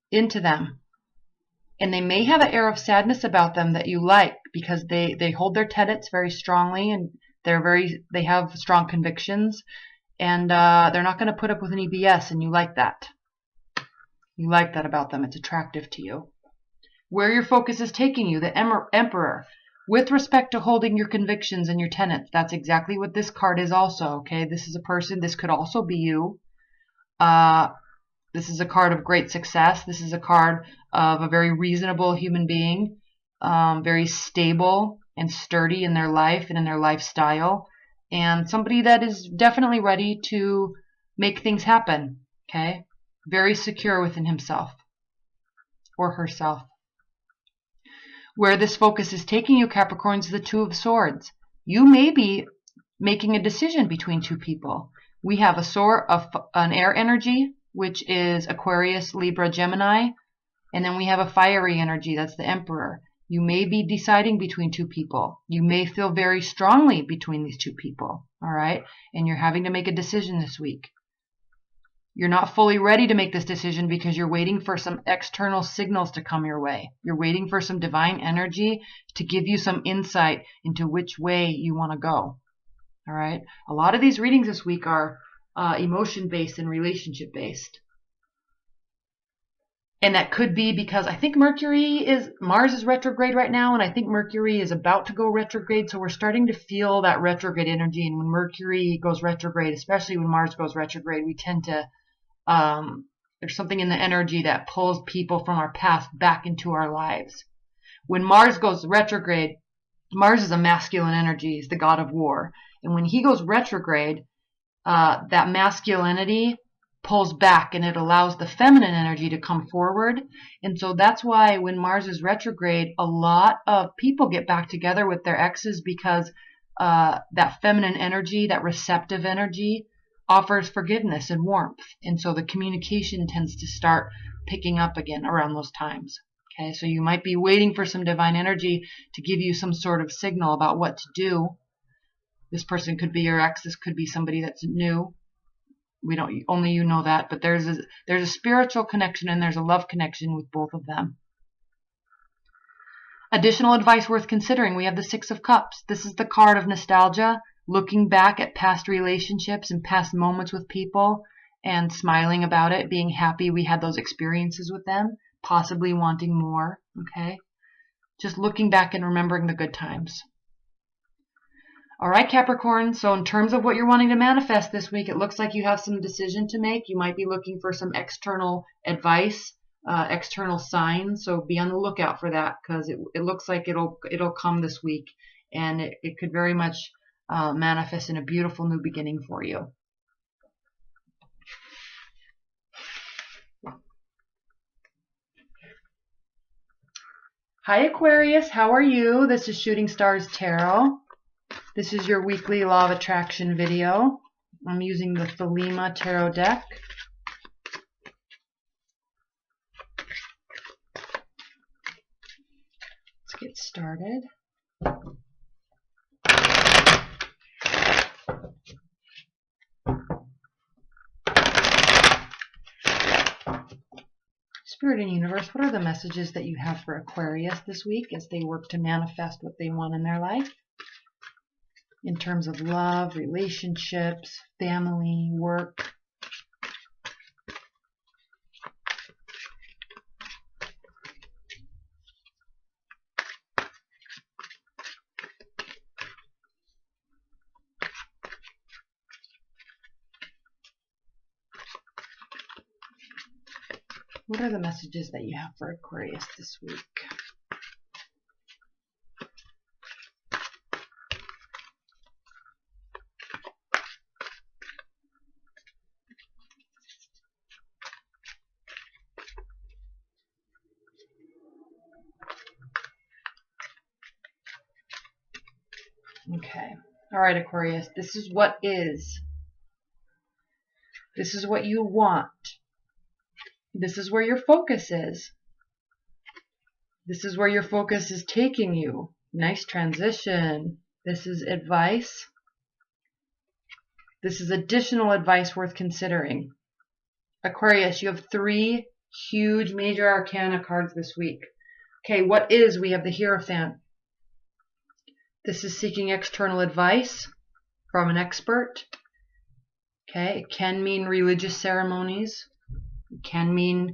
into them. And they may have an air of sadness about them that you like, because they hold their tenets very strongly, and they have strong convictions, and they're not going to put up with any BS, and you like that. You like that about them. It's attractive to you. Where your focus is taking you, the Emperor. With respect to holding your convictions and your tenets, that's exactly what this card is also, okay? This is a person, this could also be you. This is a card of great success. This is a card of a very reasonable human being, very stable and sturdy in their life and in their lifestyle, and somebody that is definitely ready to make things happen, okay? Very secure within himself or herself. Where this focus is taking you, Capricorns, is the Two of Swords. You may be making a decision between two people. We have an air energy, which is Aquarius, Libra, Gemini, and then we have a fiery energy, that's the Emperor. You may be deciding between two people. You may feel very strongly between these two people, all right? And you're having to make a decision this week. You're not fully ready to make this decision because you're waiting for some external signals to come your way. You're waiting for some divine energy to give you some insight into which way you want to go. All right? A lot of these readings this week are emotion-based and relationship-based. And that could be because I think Mars is retrograde right now, and I think Mercury is about to go retrograde, so we're starting to feel that retrograde energy. And when Mercury goes retrograde, especially when Mars goes retrograde, we tend to there's something in the energy that pulls people from our past back into our lives. When Mars goes retrograde, Mars is a masculine energy, he's the god of war. And when he goes retrograde, that masculinity pulls back and it allows the feminine energy to come forward. And so that's why when Mars is retrograde, a lot of people get back together with their exes because that feminine energy, that receptive energy, offers forgiveness and warmth. And so the communication tends to start picking up again around those times. Okay, so you might be waiting for some divine energy to give you some sort of signal about what to do. This person could be your ex. This could be somebody that's new. Only you know that, but there's a spiritual connection and there's a love connection with both of them. Additional advice worth considering. We have the Six of Cups. This is the card of nostalgia, looking back at past relationships and past moments with people and smiling about it, being happy we had those experiences with them, possibly wanting more, okay? Just looking back and remembering the good times. All right, Capricorn, so in terms of what you're wanting to manifest this week, it looks like you have some decision to make. You might be looking for some external advice, external signs, so be on the lookout for that because it looks like it'll come this week, and it could very much manifest in a beautiful new beginning for you. Hi, Aquarius. How are you? This is Shooting Stars Tarot. This is your weekly Law of Attraction video. I'm using the Thelema Tarot Deck. Let's get started. Spirit and Universe, what are the messages that you have for Aquarius this week as they work to manifest what they want in their life? In terms of love, relationships, family, work. What are the messages that you have for Aquarius this week? Okay. All right, Aquarius, this is what is. This is what you want. This is where your focus is. This is where your focus is taking you. Nice transition. This is advice. This is additional advice worth considering. Aquarius, you have 3 huge major arcana cards this week. Okay, what is? We have the Hierophant. This is seeking external advice from an expert. Okay, it can mean religious ceremonies. It can mean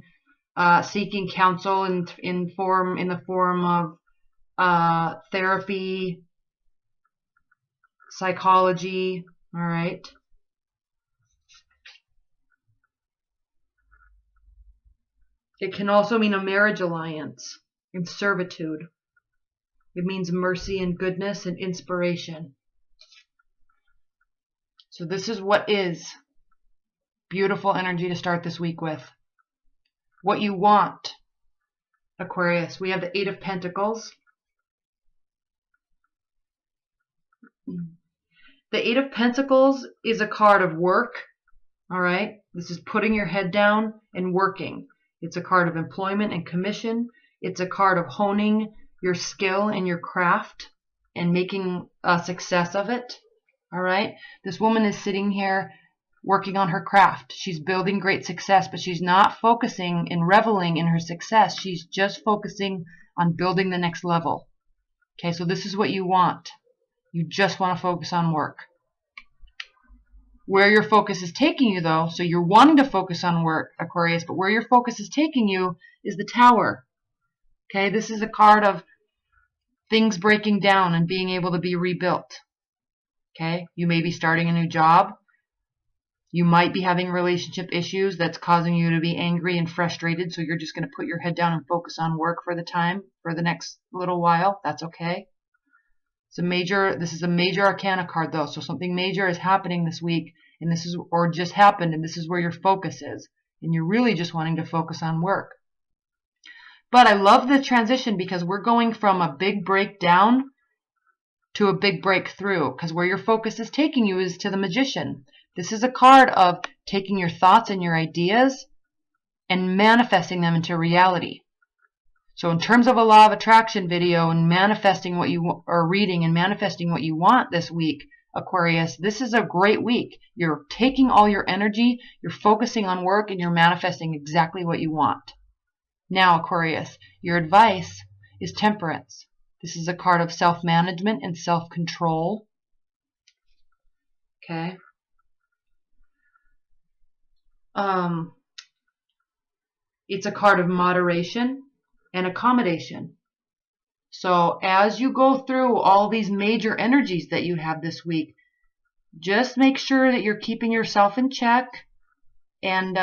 seeking counsel in the form of therapy, psychology. All right. It can also mean a marriage alliance and servitude. It means mercy and goodness and inspiration. So this is what is. Beautiful energy to start this week with. What you want, Aquarius. We have the 8 of Pentacles. The 8 of Pentacles is a card of work. All right. This is putting your head down and working. It's a card of employment and commission. It's a card of honing your skill and your craft and making a success of it. All right. This woman is sitting here working on her craft. She's building great success, but she's not focusing and reveling in her success. She's just focusing on building the next level. Okay, so this is what you want. You just want to focus on work. Where your focus is taking you, though, so you're wanting to focus on work, Aquarius, but where your focus is taking you is the Tower. Okay, this is a card of things breaking down and being able to be rebuilt. Okay, you may be starting a new job. You might be having relationship issues that's causing you to be angry and frustrated, so you're just going to put your head down and focus on work for the next little while. That's okay. This is a major arcana card, though, so something major is happening this week, and or just happened, and this is where your focus is, and you're really just wanting to focus on work. But I love the transition because we're going from a big breakdown to a big breakthrough, because where your focus is taking you is to the Magician. This is a card of taking your thoughts and your ideas and manifesting them into reality. So in terms of a law of attraction video and manifesting what you are reading and manifesting what you want this week, Aquarius, this is a great week. You're taking all your energy, you're focusing on work, and you're manifesting exactly what you want. Now, Aquarius, your advice is Temperance. This is a card of self-management and self-control. Okay. It's a card of moderation and accommodation. So as you go through all these major energies that you have this week, just make sure that you're keeping yourself in check and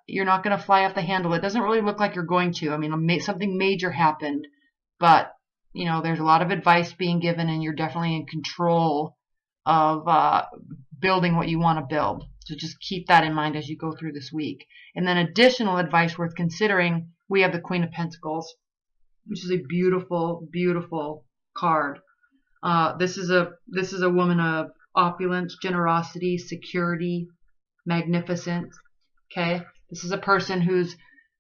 you're not going to fly off the handle. It doesn't really look like you're going to. I mean, something major happened, but you know, there's a lot of advice being given and you're definitely in control of building what you want to build. So just keep that in mind as you go through this week. And then additional advice worth considering, we have the Queen of Pentacles, which is a beautiful, beautiful card. This is a woman of opulence, generosity, security, magnificence. Okay, this is a person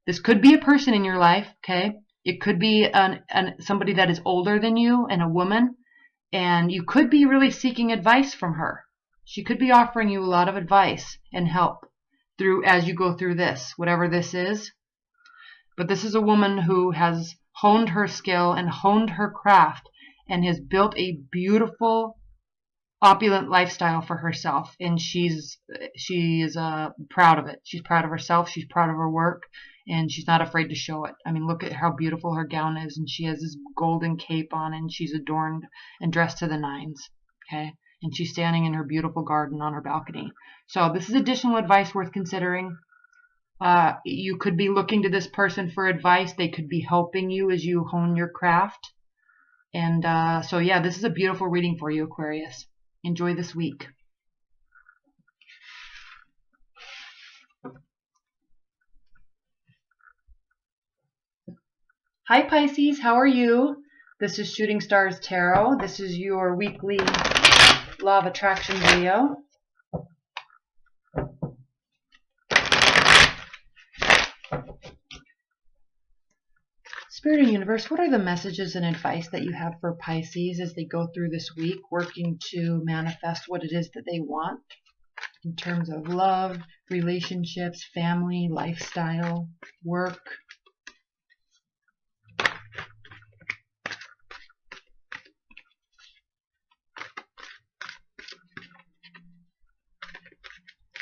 this could be a person in your life. Okay, it could be somebody that is older than you and a woman, and you could be really seeking advice from her. She could be offering you a lot of advice and help as you go through this, whatever this is. But this is a woman who has honed her skill and honed her craft and has built a beautiful, opulent lifestyle for herself. And she is proud of it. She's proud of herself. She's proud of her work. And she's not afraid to show it. I mean, look at how beautiful her gown is. And she has this golden cape on and she's adorned and dressed to the nines. Okay. And she's standing in her beautiful garden on her balcony. So this is additional advice worth considering. You could be looking to this person for advice. They could be helping you as you hone your craft. And so yeah, this is a beautiful reading for you, Aquarius. Enjoy this week. Hi Pisces, how are you? This is Shooting Stars Tarot. This is your weekly Law of Attraction video. Spirit and Universe, what are the messages and advice that you have for Pisces as they go through this week, working to manifest what it is that they want in terms of love, relationships, family, lifestyle, work?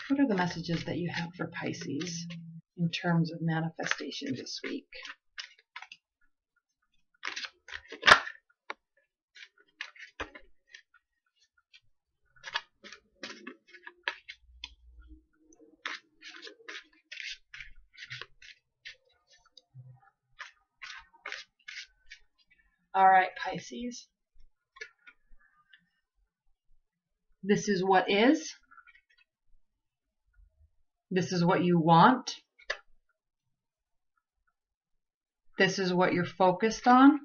What are the messages that you have for Pisces in terms of manifestation this week? All right, Pisces. This is what is. This is what you want. This is what you're focused on.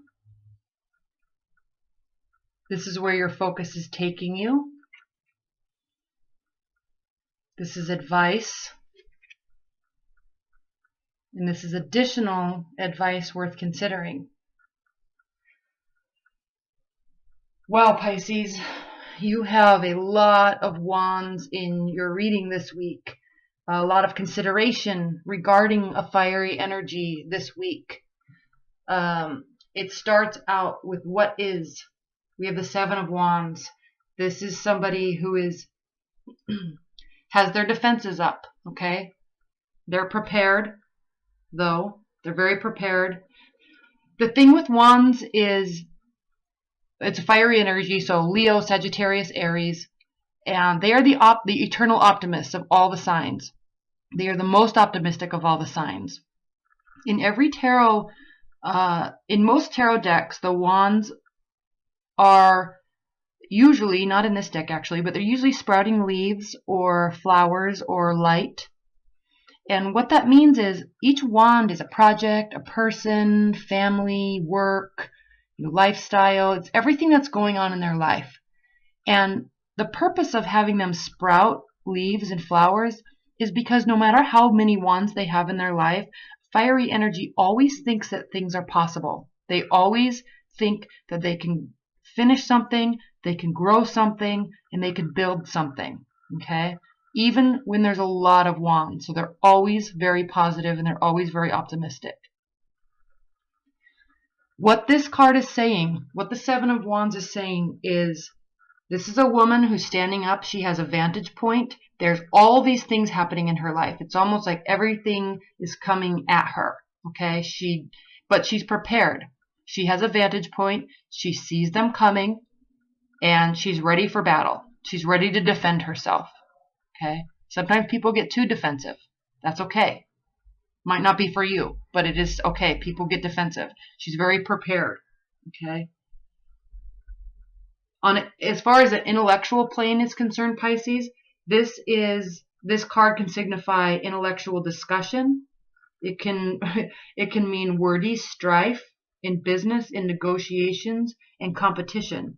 This is where your focus is taking you. This is advice. And this is additional advice worth considering. Wow, Pisces, you have a lot of wands in your reading this week. A lot of consideration regarding a fiery energy this week. It starts out with what is. We have the Seven of Wands. This is somebody who is has their defenses up, okay? They're prepared, though. They're very prepared. The thing with wands is it's a fiery energy, so Leo, Sagittarius, Aries, and they are the eternal optimists of all the signs. They are the most optimistic of all the signs. In every tarot, in most tarot decks, the wands are usually, not in this deck actually, but they're usually sprouting leaves or flowers or light. And what that means is each wand is a project, a person, family, work, lifestyle. It's everything that's going on in their life. And the purpose of having them sprout leaves and flowers is because no matter how many wands they have in their life, fiery energy always thinks that things are possible. They always think that they can finish something, they can grow something, and they can build something. Okay? Even when there's a lot of wands. So they're always very positive and they're always very optimistic. What this card is saying, what the Seven of Wands is saying is, this is a woman who's standing up. She has a vantage point. There's all these things happening in her life. It's almost like everything is coming at her. Okay? But she's prepared. She has a vantage point. She sees them coming and she's ready for battle. She's ready to defend herself. Okay? Sometimes people get too defensive. That's okay. Might not be for you, but it is okay. People get defensive. She's very prepared. Okay? As far as an intellectual plane is concerned, Pisces, this card can signify intellectual discussion. It can mean wordy strife in business, in negotiations, and competition.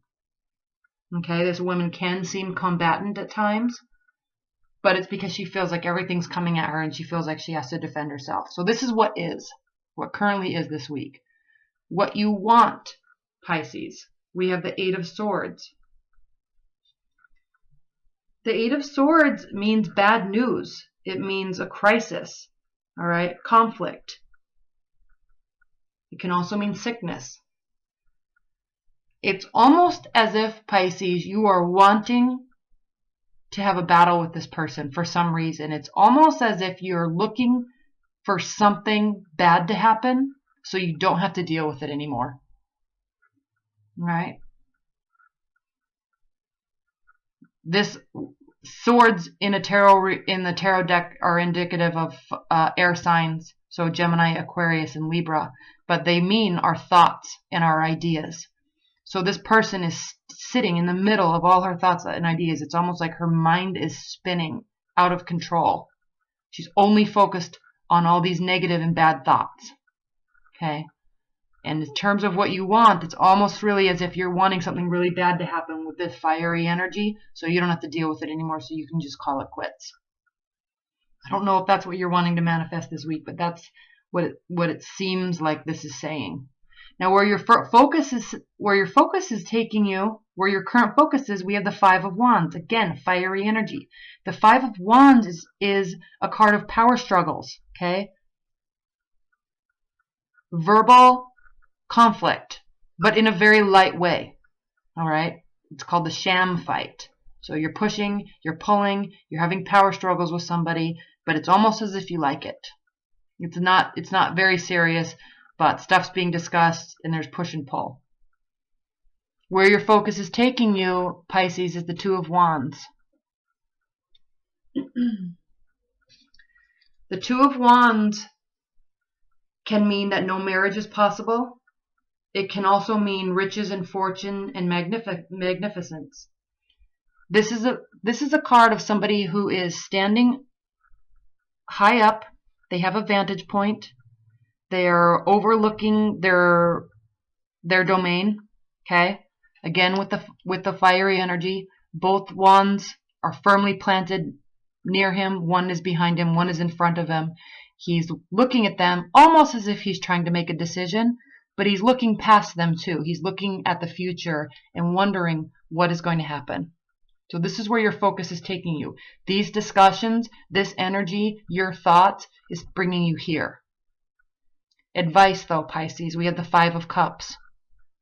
Okay, this woman can seem combatant at times, but it's because she feels like everything's coming at her and she feels like she has to defend herself. So this is what currently is this week. What you want, Pisces. We have the Eight of Swords. The Eight of Swords means bad news. It means a crisis. All right, conflict. It can also mean sickness. It's almost as if, Pisces, you are wanting to have a battle with this person for some reason. It's almost as if you're looking for something bad to happen so you don't have to deal with it anymore. Right? This swords in the tarot deck are indicative of air signs, so Gemini, Aquarius, and Libra, but they mean our thoughts and our ideas. So this person is sitting in the middle of all her thoughts and ideas. It's almost like her mind is spinning out of control. She's only focused on all these negative and bad thoughts. Okay? And in terms of what you want, it's almost really as if you're wanting something really bad to happen with this fiery energy, so you don't have to deal with it anymore, so you can just call it quits. I don't know if that's what you're wanting to manifest this week, but that's what it seems like this is saying. Now, where your focus is taking you, where your current focus is, we have the Five of Wands. Again, fiery energy. The Five of Wands is a card of power struggles, okay? Verbal conflict, but in a very light way, all right? It's called the sham fight. So you're pushing, you're pulling, you're having power struggles with somebody, but it's almost as if you like it. It's not very serious, but stuff's being discussed and there's push and pull. Where your focus is taking you, Pisces, is the Two of Wands. The Two of Wands can mean that no marriage is possible. It can also mean riches and fortune and magnificence. This is a card of somebody who is standing high up. They have a vantage point. They're overlooking their domain. Okay. Again, with the fiery energy, both wands are firmly planted near him. One is behind him. One is in front of him. He's looking at them almost as if he's trying to make a decision, but he's looking past them too. He's looking at the future and wondering what is going to happen. So this is where your focus is taking you. These discussions, this energy, your thoughts is bringing you here. Advice though, Pisces, we have the Five of Cups.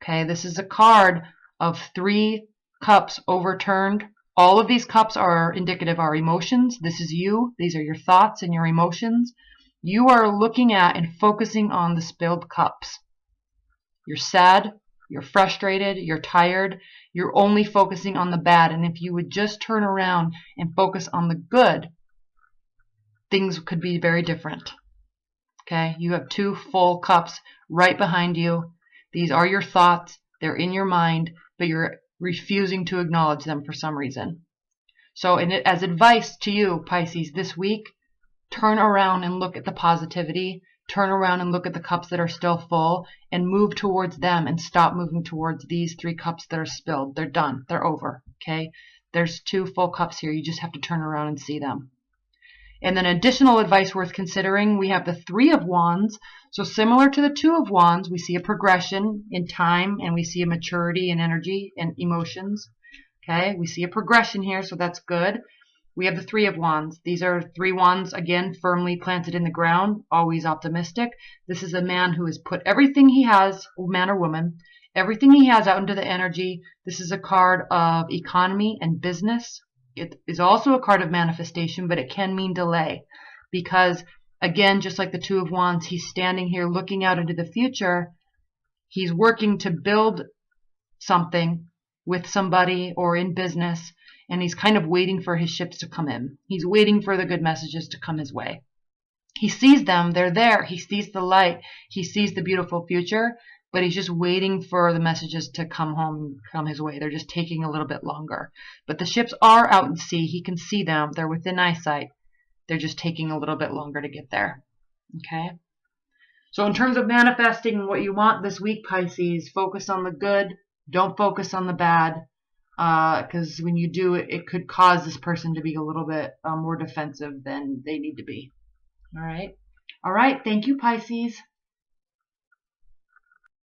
Okay, this is a card of 3 cups overturned. All of these cups are indicative of our emotions. This is you. These are your thoughts and your emotions. You are looking at and focusing on the spilled cups. You're sad. You're frustrated, you're tired, you're only focusing on the bad. And if you would just turn around and focus on the good, things could be very different. Okay, you have 2 full cups right behind you. These are your thoughts, they're in your mind, but you're refusing to acknowledge them for some reason. So as advice to you, Pisces, this week, turn around and look at the positivity. Turn around and look at the cups that are still full and move towards them and stop moving towards these 3 cups that are spilled. They're done. They're over. Okay? There's 2 full cups here. You just have to turn around and see them. And then additional advice worth considering, we have the Three of Wands. So similar to the Two of Wands, we see a progression in time and we see a maturity in energy and emotions. Okay? We see a progression here, so that's good. We have the Three of Wands. These are 3 wands, again, firmly planted in the ground, always optimistic. This is a man who has put everything he has, man or woman, everything he has out into the energy. This is a card of economy and business. It is also a card of manifestation, but it can mean delay. Because, again, just like the Two of Wands, he's standing here looking out into the future. He's working to build something with somebody or in business. And he's kind of waiting for his ships to come in. He's waiting for the good messages to come his way. He sees them. They're there. He sees the light. He sees the beautiful future, but he's just waiting for the messages to come his way. They're just taking a little bit longer. But the ships are out at sea. He can see them. They're within eyesight. They're just taking a little bit longer to get there. Okay? So in terms of manifesting what you want this week, Pisces, focus on the good. Don't focus on the bad. Because when you do it, it could cause this person to be a little bit more defensive than they need to be. All right. Thank you, Pisces.